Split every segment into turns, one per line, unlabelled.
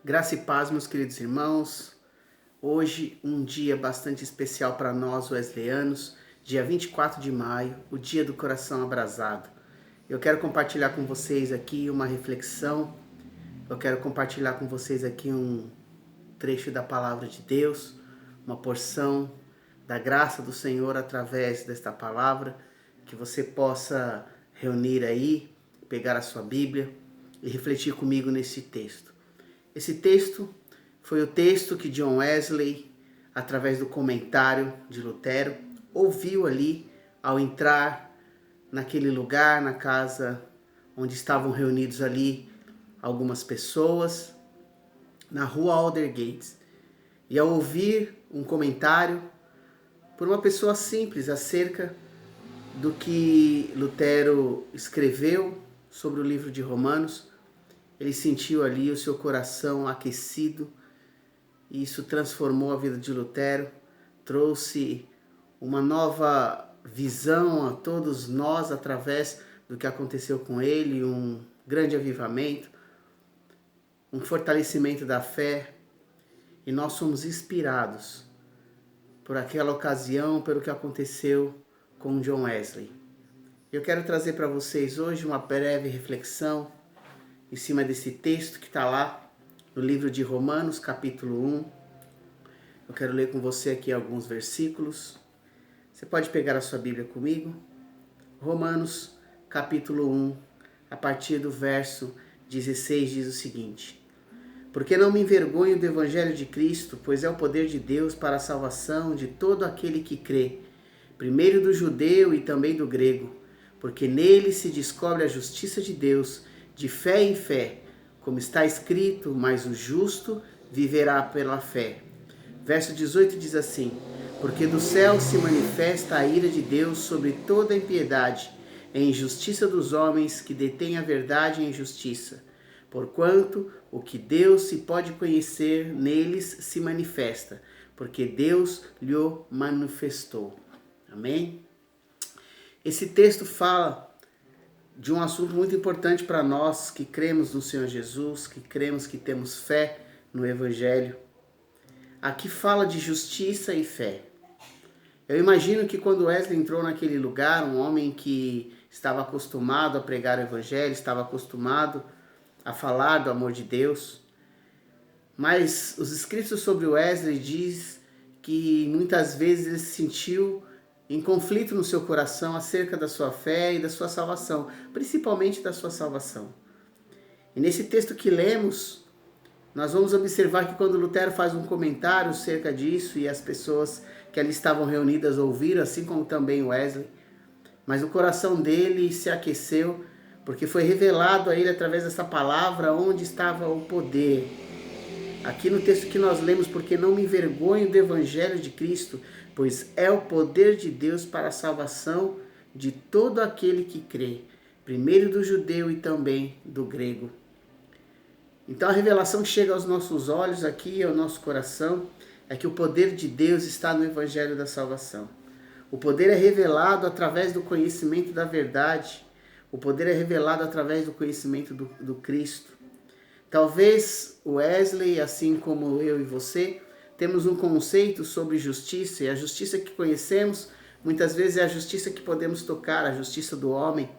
Graça e paz, meus queridos irmãos. Hoje, um dia bastante especial para nós, wesleyanos, dia 24 de maio, o dia do coração abrasado. Eu quero compartilhar com vocês aqui uma reflexão, eu quero compartilhar com vocês aqui um trecho da palavra de Deus, uma porção da graça do Senhor através desta palavra, que você possa reunir aí, pegar a sua Bíblia e refletir comigo nesse texto. Esse texto foi o texto que John Wesley, através do comentário de Lutero, ouviu ali ao entrar naquele lugar, na casa onde estavam reunidos ali algumas pessoas, na rua Aldersgate. E ao ouvir um comentário por uma pessoa simples acerca do que Lutero escreveu sobre o livro de Romanos, ele sentiu ali o seu coração aquecido e isso transformou a vida de Lutero, trouxe uma nova visão a todos nós através do que aconteceu com ele, um grande avivamento, um fortalecimento da fé, e nós somos inspirados por aquela ocasião, pelo que aconteceu com John Wesley. Eu quero trazer para vocês hoje uma breve reflexão em cima desse texto que está lá no livro de Romanos, capítulo 1. Eu quero ler com você aqui alguns versículos. Você pode pegar a sua Bíblia comigo? Romanos, capítulo 1, a partir do verso 16, diz o seguinte: Porque não me envergonho do Evangelho de Cristo, pois é o poder de Deus para a salvação de todo aquele que crê, primeiro do judeu e também do grego, porque nele se descobre a justiça de Deus, de fé em fé, como está escrito, mas o justo viverá pela fé. Verso 18 diz assim: Porque do céu se manifesta a ira de Deus sobre toda a impiedade e injustiça dos homens que detêm a verdade e a injustiça, porquanto o que Deus se pode conhecer neles se manifesta, porque Deus lhe manifestou. Amém? Esse texto fala de um assunto muito importante para nós que cremos no Senhor Jesus, que cremos que temos fé no Evangelho. Aqui fala de justiça e fé. Eu imagino que quando Wesley entrou naquele lugar, um homem que estava acostumado a pregar o Evangelho, estava acostumado a falar do amor de Deus, mas os escritos sobre Wesley diz que muitas vezes ele se sentiu em conflito no seu coração acerca da sua fé e da sua salvação, principalmente da sua salvação. E nesse texto que lemos, nós vamos observar que quando Lutero faz um comentário acerca disso e as pessoas que ali estavam reunidas ouviram, assim como também Wesley, mas o coração dele se aqueceu porque foi revelado a ele através dessa palavra onde estava o poder. Aqui no texto que nós lemos, porque não me envergonho do Evangelho de Cristo, pois é o poder de Deus para a salvação de todo aquele que crê, primeiro do judeu e também do grego. Então a revelação que chega aos nossos olhos aqui, ao nosso coração, é que o poder de Deus está no Evangelho da salvação. O poder é revelado através do conhecimento da verdade, o poder é revelado através do conhecimento do Cristo. Talvez Wesley, assim como eu e você, temos um conceito sobre justiça, e a justiça que conhecemos muitas vezes é a justiça que podemos tocar, a justiça do homem,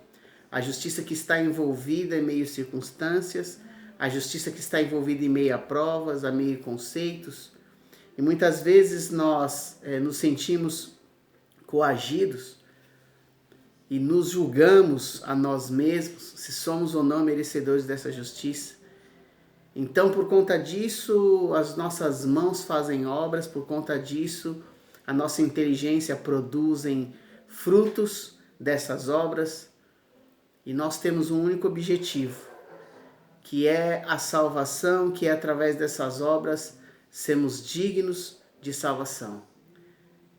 a justiça que está envolvida em meio a circunstâncias, a justiça que está envolvida em meio a provas, a meio a conceitos. E muitas vezes nós nos sentimos coagidos e nos julgamos a nós mesmos se somos ou não merecedores dessa justiça. Então, por conta disso, as nossas mãos fazem obras, por conta disso, a nossa inteligência produzem frutos dessas obras, e nós temos um único objetivo, que é a salvação, que é através dessas obras sermos dignos de salvação.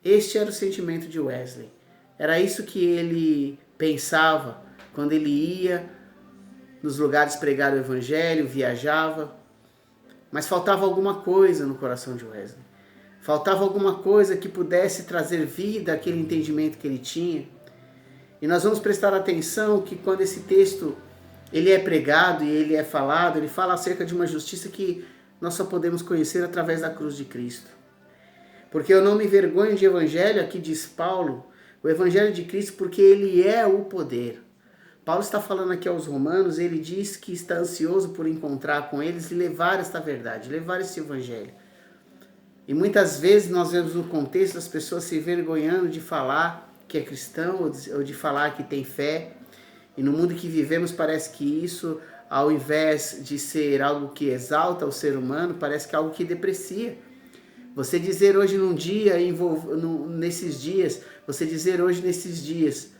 Este era o sentimento de Wesley. Era isso que ele pensava quando ele ia nos lugares pregar o Evangelho, viajava, mas faltava alguma coisa no coração de Wesley. Faltava alguma coisa que pudesse trazer vida àquele entendimento que ele tinha. E nós vamos prestar atenção que quando esse texto ele é pregado e ele é falado, ele fala acerca de uma justiça que nós só podemos conhecer através da cruz de Cristo. Porque eu não me envergonho de evangelho, aqui diz Paulo, o evangelho de Cristo, porque ele é o poder. Paulo está falando aqui aos romanos, ele diz que está ansioso por encontrar com eles e levar esta verdade, levar esse evangelho. E muitas vezes nós vemos no contexto as pessoas se envergonhando de falar que é cristão ou de falar que tem fé. E no mundo que vivemos parece que isso, ao invés de ser algo que exalta o ser humano, parece que é algo que deprecia. Você dizer hoje nesses dias,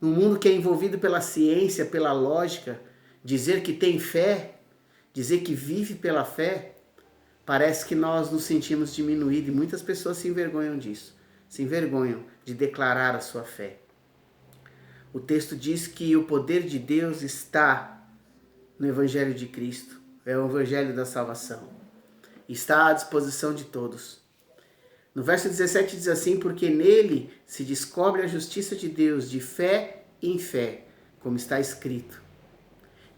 num mundo que é envolvido pela ciência, pela lógica, dizer que tem fé, dizer que vive pela fé, parece que nós nos sentimos diminuídos e muitas pessoas se envergonham disso, se envergonham de declarar a sua fé. O texto diz que o poder de Deus está no Evangelho de Cristo, é o Evangelho da salvação. Está à disposição de todos. No verso 17 diz assim, porque nele se descobre a justiça de Deus de fé em fé, como está escrito.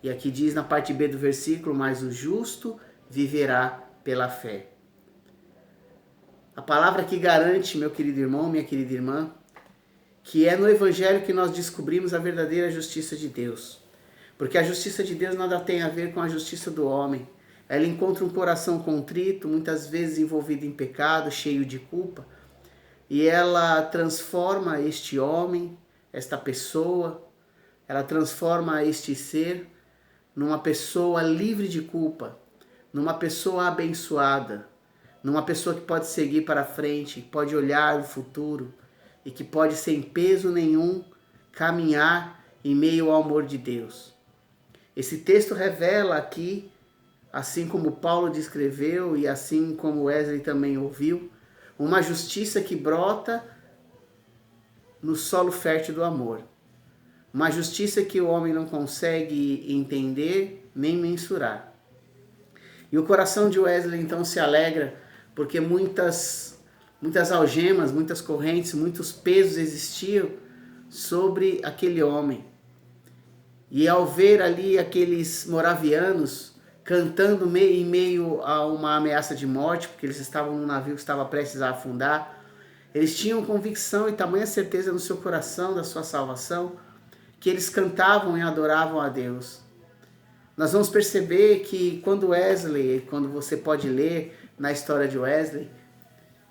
E aqui diz na parte B do versículo, mas o justo viverá pela fé. A palavra que garante, meu querido irmão, minha querida irmã, que é no Evangelho que nós descobrimos a verdadeira justiça de Deus. Porque a justiça de Deus nada tem a ver com a justiça do homem. Ela encontra um coração contrito, muitas vezes envolvido em pecado, cheio de culpa, e ela transforma este homem, esta pessoa, ela transforma este ser numa pessoa livre de culpa, numa pessoa abençoada, numa pessoa que pode seguir para frente, que pode olhar o futuro e que pode, sem peso nenhum, caminhar em meio ao amor de Deus. Esse texto revela aqui, assim como Paulo descreveu e assim como Wesley também ouviu, uma justiça que brota no solo fértil do amor. Uma justiça que o homem não consegue entender nem mensurar. E o coração de Wesley então se alegra porque muitas algemas, muitas correntes, muitos pesos existiam sobre aquele homem. E ao ver ali aqueles moravianos cantando em meio a uma ameaça de morte, porque eles estavam num navio que estava prestes a afundar, eles tinham convicção e tamanha certeza no seu coração da sua salvação, que eles cantavam e adoravam a Deus. Nós vamos perceber que quando você pode ler na história de Wesley,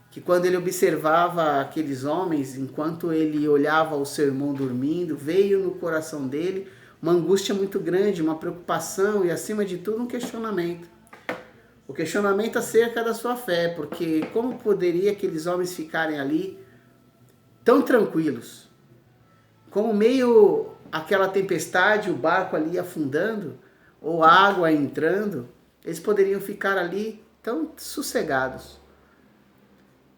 que quando ele observava aqueles homens, enquanto ele olhava o seu irmão dormindo, veio no coração dele uma angústia muito grande, uma preocupação e, acima de tudo, um questionamento. O questionamento acerca da sua fé, porque como poderia aqueles homens ficarem ali tão tranquilos? Como meio aquela tempestade, o barco ali afundando, ou a água entrando, eles poderiam ficar ali tão sossegados.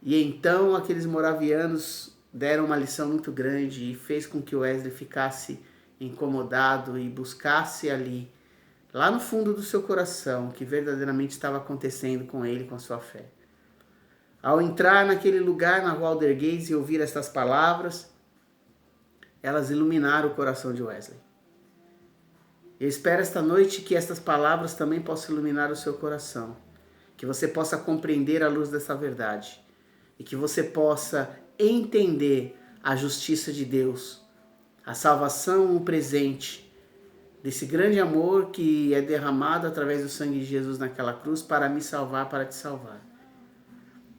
E então aqueles moravianos deram uma lição muito grande e fez com que Wesley ficasse incomodado e buscasse ali, lá no fundo do seu coração, o que verdadeiramente estava acontecendo com ele, com a sua fé. Ao entrar naquele lugar, na Rua Aldersgate, e ouvir estas palavras, elas iluminaram o coração de Wesley. Eu espero esta noite que estas palavras também possam iluminar o seu coração, que você possa compreender a luz dessa verdade e que você possa entender a justiça de Deus, a salvação, o presente desse grande amor que é derramado através do sangue de Jesus naquela cruz para me salvar, para te salvar.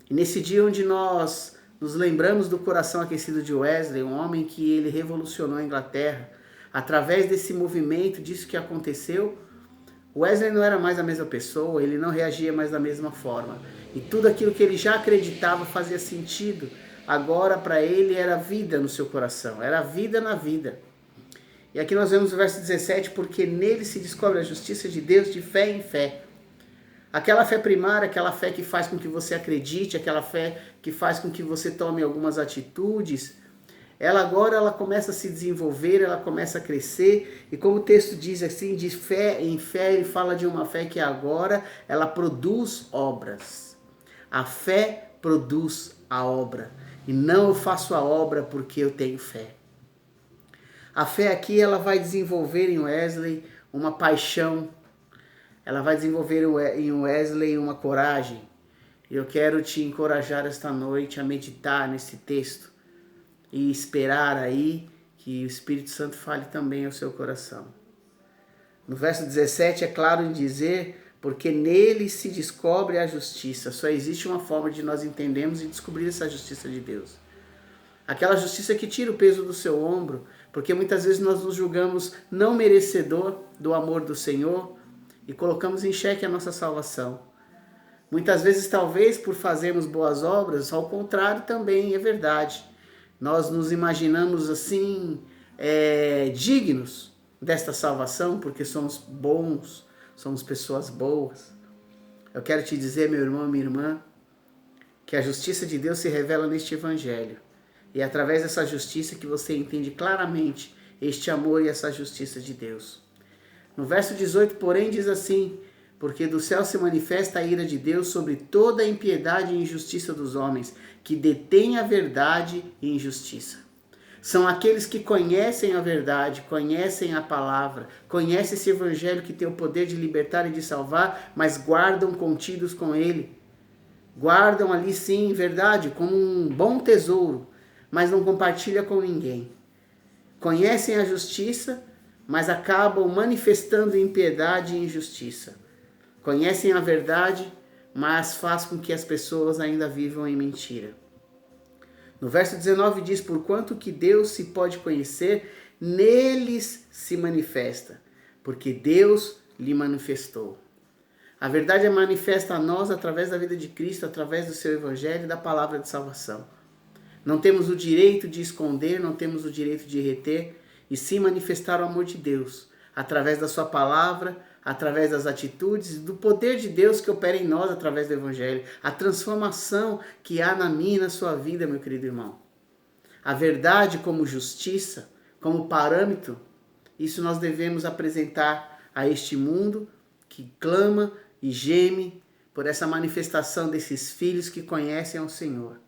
E nesse dia onde nós nos lembramos do coração aquecido de Wesley, um homem que ele revolucionou a Inglaterra, através desse movimento, disso que aconteceu, Wesley não era mais a mesma pessoa, ele não reagia mais da mesma forma. E tudo aquilo que ele já acreditava fazia sentido. Agora para ele era vida no seu coração, era vida na vida. E aqui nós vemos o verso 17, porque nele se descobre a justiça de Deus de fé em fé. Aquela fé primária, aquela fé que faz com que você acredite, aquela fé que faz com que você tome algumas atitudes, ela começa a se desenvolver, ela começa a crescer, e como o texto diz assim, de fé em fé, ele fala de uma fé que agora ela produz obras. A fé produz a obra, e não eu faço a obra porque eu tenho fé. A fé aqui ela vai desenvolver em Wesley uma paixão, ela vai desenvolver em Wesley uma coragem. Eu quero te encorajar esta noite a meditar nesse texto e esperar aí que o Espírito Santo fale também ao seu coração. No verso 17 é claro em dizer, porque nele se descobre a justiça. Só existe uma forma de nós entendermos e descobrir essa justiça de Deus. Aquela justiça que tira o peso do seu ombro, porque muitas vezes nós nos julgamos não merecedor do amor do Senhor e colocamos em xeque a nossa salvação. Muitas vezes, talvez por fazermos boas obras, ao contrário também é verdade. Nós nos imaginamos assim, dignos desta salvação, porque somos bons, somos pessoas boas. Eu quero te dizer, meu irmão, minha irmã, que a justiça de Deus se revela neste Evangelho. E é através dessa justiça que você entende claramente este amor e essa justiça de Deus. No verso 18, porém, diz assim, porque do céu se manifesta a ira de Deus sobre toda a impiedade e injustiça dos homens, que detêm a verdade e injustiça. São aqueles que conhecem a verdade, conhecem a palavra, conhecem esse evangelho que tem o poder de libertar e de salvar, mas guardam contidos com ele. Guardam ali sim, verdade, como um bom tesouro, mas não compartilham com ninguém. Conhecem a justiça, mas acabam manifestando impiedade e injustiça. Conhecem a verdade, mas faz com que as pessoas ainda vivam em mentira. No verso 19 diz, porquanto que Deus se pode conhecer, neles se manifesta, porque Deus lhe manifestou. A verdade é manifesta a nós através da vida de Cristo, através do seu evangelho e da palavra de salvação. Não temos o direito de esconder, não temos o direito de reter, e sim manifestar o amor de Deus, através da sua palavra, através das atitudes, do poder de Deus que opera em nós através do Evangelho, a transformação que há na minha e na sua vida, meu querido irmão. A verdade como justiça, como parâmetro, isso nós devemos apresentar a este mundo que clama e geme por essa manifestação desses filhos que conhecem ao Senhor.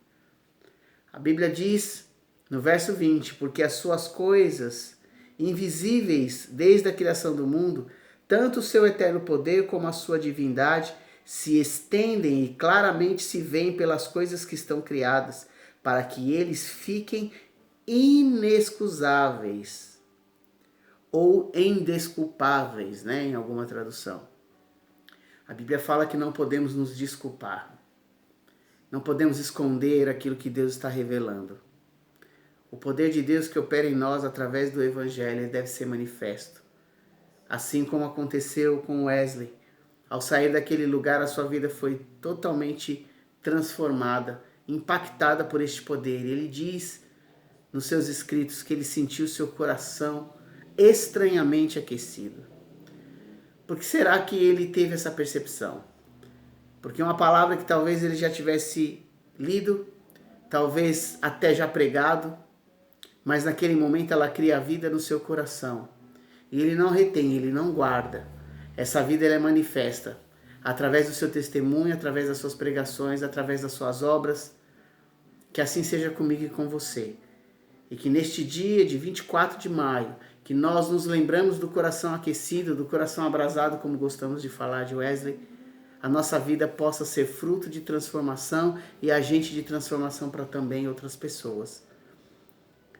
A Bíblia diz, no verso 20, porque as suas coisas invisíveis desde a criação do mundo, tanto o seu eterno poder como a sua divindade se estendem e claramente se veem pelas coisas que estão criadas, para que eles fiquem inexcusáveis ou indesculpáveis, em alguma tradução. A Bíblia fala que não podemos nos desculpar. Não podemos esconder aquilo que Deus está revelando. O poder de Deus que opera em nós através do Evangelho deve ser manifesto. Assim como aconteceu com Wesley. Ao sair daquele lugar, a sua vida foi totalmente transformada, impactada por este poder. Ele diz nos seus escritos que ele sentiu seu coração estranhamente aquecido. Por que será que ele teve essa percepção? Porque uma palavra que talvez ele já tivesse lido, talvez até já pregado, mas naquele momento ela cria vida no seu coração. E ele não retém, ele não guarda. Essa vida ela é manifesta através do seu testemunho, através das suas pregações, através das suas obras. Que assim seja comigo e com você. E que neste dia de 24 de maio, que nós nos lembramos do coração aquecido, do coração abrasado, como gostamos de falar de Wesley, a nossa vida possa ser fruto de transformação e agente de transformação para também outras pessoas.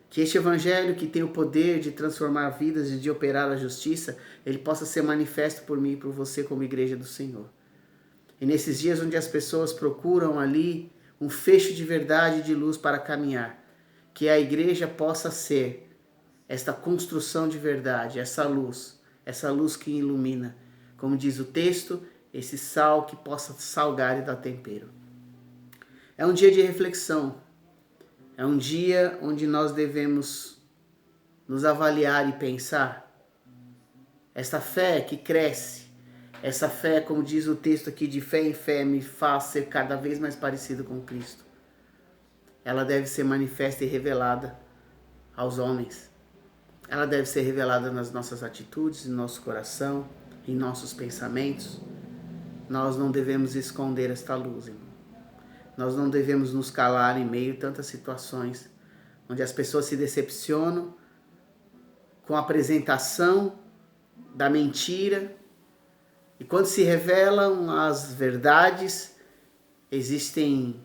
Que este evangelho que tem o poder de transformar vidas e de operar a justiça, ele possa ser manifesto por mim e por você como igreja do Senhor. E nesses dias onde as pessoas procuram ali um fecho de verdade e de luz para caminhar, que a igreja possa ser esta construção de verdade, essa luz que ilumina. Como diz o texto, esse sal que possa salgar e dar tempero. É um dia de reflexão. É um dia onde nós devemos nos avaliar e pensar. Essa fé que cresce, essa fé, como diz o texto aqui, de fé em fé, me faz ser cada vez mais parecido com Cristo. Ela deve ser manifesta e revelada aos homens. Ela deve ser revelada nas nossas atitudes, no nosso coração, em nossos pensamentos. Nós não devemos esconder esta luz, irmão. Nós não devemos nos calar em meio a tantas situações onde as pessoas se decepcionam com a apresentação da mentira, E quando se revelam as verdades, existem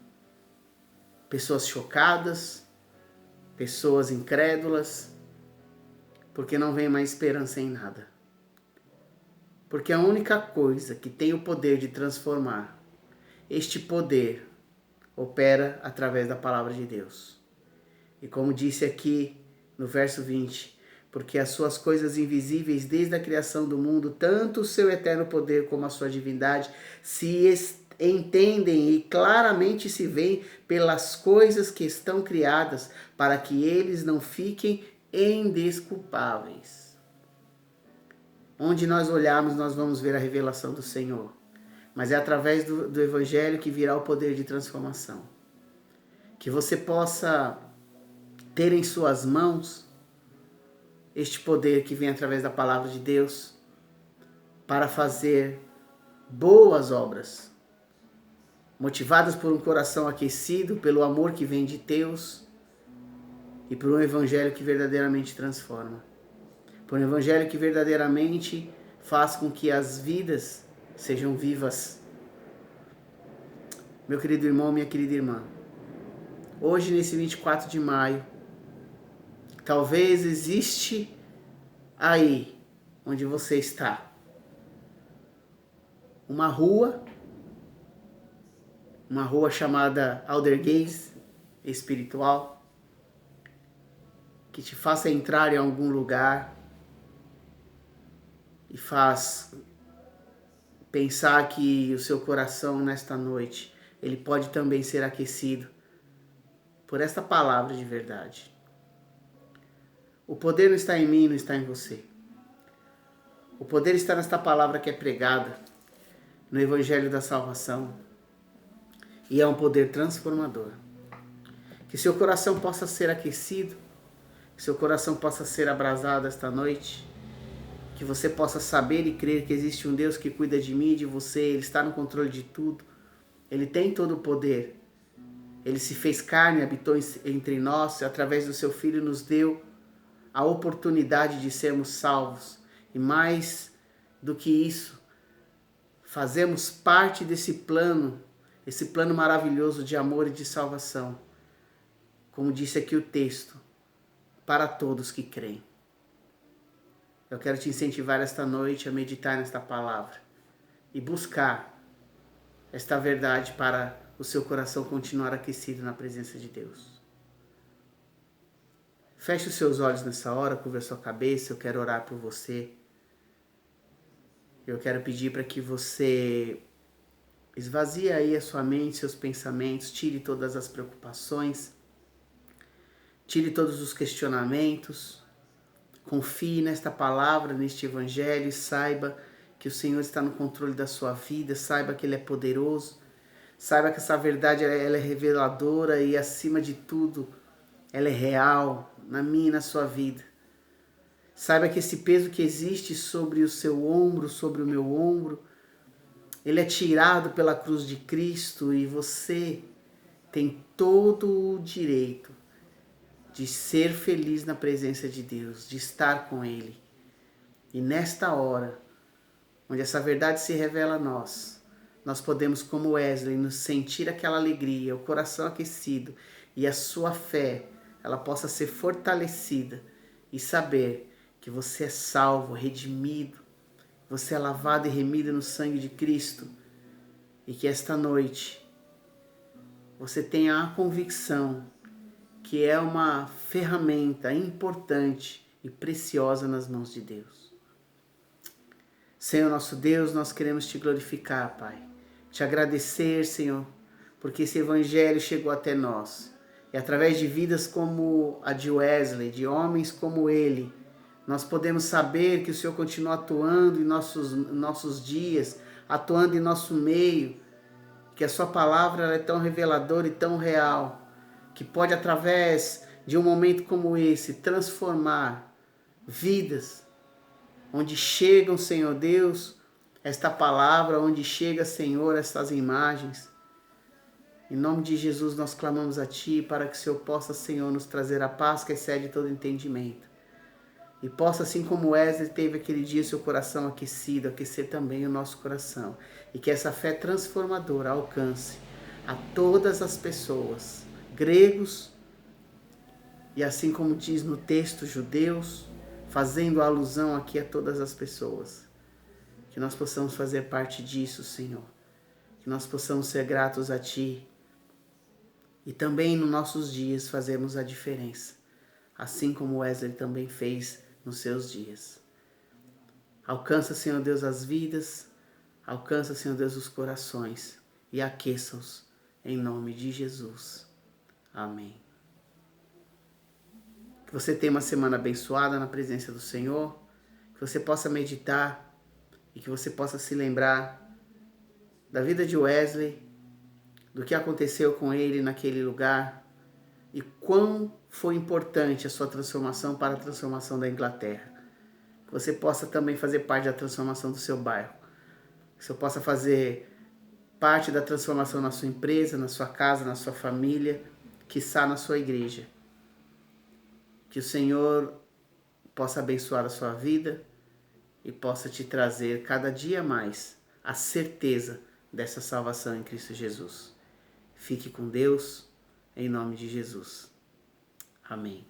pessoas chocadas, pessoas incrédulas, porque não vem mais esperança em nada. Porque a única coisa que tem o poder de transformar, este poder opera através da palavra de Deus. E como disse aqui no verso 20, porque as suas coisas invisíveis desde a criação do mundo, tanto o seu eterno poder como a sua divindade, se entendem e claramente se veem pelas coisas que estão criadas, para que eles não fiquem indesculpáveis. Onde nós olharmos, nós vamos ver a revelação do Senhor. Mas é através do Evangelho que virá o poder de transformação. Que você possa ter em suas mãos este poder que vem através da palavra de Deus para fazer boas obras, motivadas por um coração aquecido, pelo amor que vem de Deus e por um Evangelho que verdadeiramente transforma. Por um Evangelho que verdadeiramente faz com que as vidas sejam vivas. Meu querido irmão, minha querida irmã, hoje nesse 24 de maio, talvez existe aí onde você está uma rua chamada Aldersgate espiritual, que te faça entrar em algum lugar e faz pensar que o seu coração nesta noite, ele pode também ser aquecido por esta palavra de verdade. O poder não está em mim, não está em você. O poder está nesta palavra que é pregada no Evangelho da Salvação. E é um poder transformador. Que seu coração possa ser aquecido, que seu coração possa ser abrasado esta noite, que você possa saber e crer que existe um Deus que cuida de mim e de você, Ele está no controle de tudo, Ele tem todo o poder, Ele se fez carne, habitou entre nós, através do seu Filho nos deu a oportunidade de sermos salvos, e mais do que isso, fazemos parte desse plano, esse plano maravilhoso de amor e de salvação, como disse aqui o texto, para todos que creem. Eu quero te incentivar esta noite a meditar nesta palavra e buscar esta verdade para o seu coração continuar aquecido na presença de Deus. Feche os seus olhos nessa hora, curva a sua cabeça, eu quero orar por você. Eu quero pedir para que você esvazie aí a sua mente, seus pensamentos, tire todas as preocupações, tire todos os questionamentos, confie nesta palavra, neste Evangelho e saiba que o Senhor está no controle da sua vida, saiba que Ele é poderoso, saiba que essa verdade ela é reveladora e acima de tudo, ela é real na minha e na sua vida. Saiba que esse peso que existe sobre o seu ombro, sobre o meu ombro, ele é tirado pela cruz de Cristo e você tem todo o direito de ser feliz na presença de Deus, de estar com Ele. E nesta hora, onde essa verdade se revela a nós podemos, como Wesley, nos sentir aquela alegria, o coração aquecido e a sua fé, ela possa ser fortalecida e saber que você é salvo, redimido, você é lavado e remido no sangue de Cristo e que esta noite você tenha a convicção que é uma ferramenta importante e preciosa nas mãos de Deus. Senhor nosso Deus, nós queremos te glorificar, Pai. Te agradecer, Senhor, porque esse Evangelho chegou até nós. E através de vidas como a de Wesley, de homens como ele, nós podemos saber que o Senhor continua atuando em nossos dias, atuando em nosso meio, que a sua palavra é tão reveladora e tão real, que pode, através de um momento como esse, transformar vidas, onde chegam, Senhor Deus, esta palavra, onde chega, Senhor, estas imagens. Em nome de Jesus, nós clamamos a Ti para que o Senhor possa, Senhor, nos trazer a paz que excede todo entendimento. E possa, assim como Wesley teve aquele dia seu coração aquecido, aquecer também o nosso coração. E que essa fé transformadora alcance a todas as pessoas, gregos e assim como diz no texto, judeus, fazendo alusão aqui a todas as pessoas. Que nós possamos fazer parte disso, Senhor. Que nós possamos ser gratos a Ti. E também nos nossos dias fazermos a diferença. Assim como Wesley também fez nos seus dias. Alcança, Senhor Deus, as vidas. Alcança, Senhor Deus, os corações. E aqueça-os em nome de Jesus. Amém. Que você tenha uma semana abençoada na presença do Senhor. Que você possa meditar e que você possa se lembrar da vida de Wesley, do que aconteceu com ele naquele lugar e quão foi importante a sua transformação para a transformação da Inglaterra. Que você possa também fazer parte da transformação do seu bairro. Que você possa fazer parte da transformação na sua empresa, na sua casa, na sua família, quiçá na sua igreja. Que o Senhor possa abençoar a sua vida e possa te trazer cada dia mais a certeza dessa salvação em Cristo Jesus. Fique com Deus, em nome de Jesus. Amém.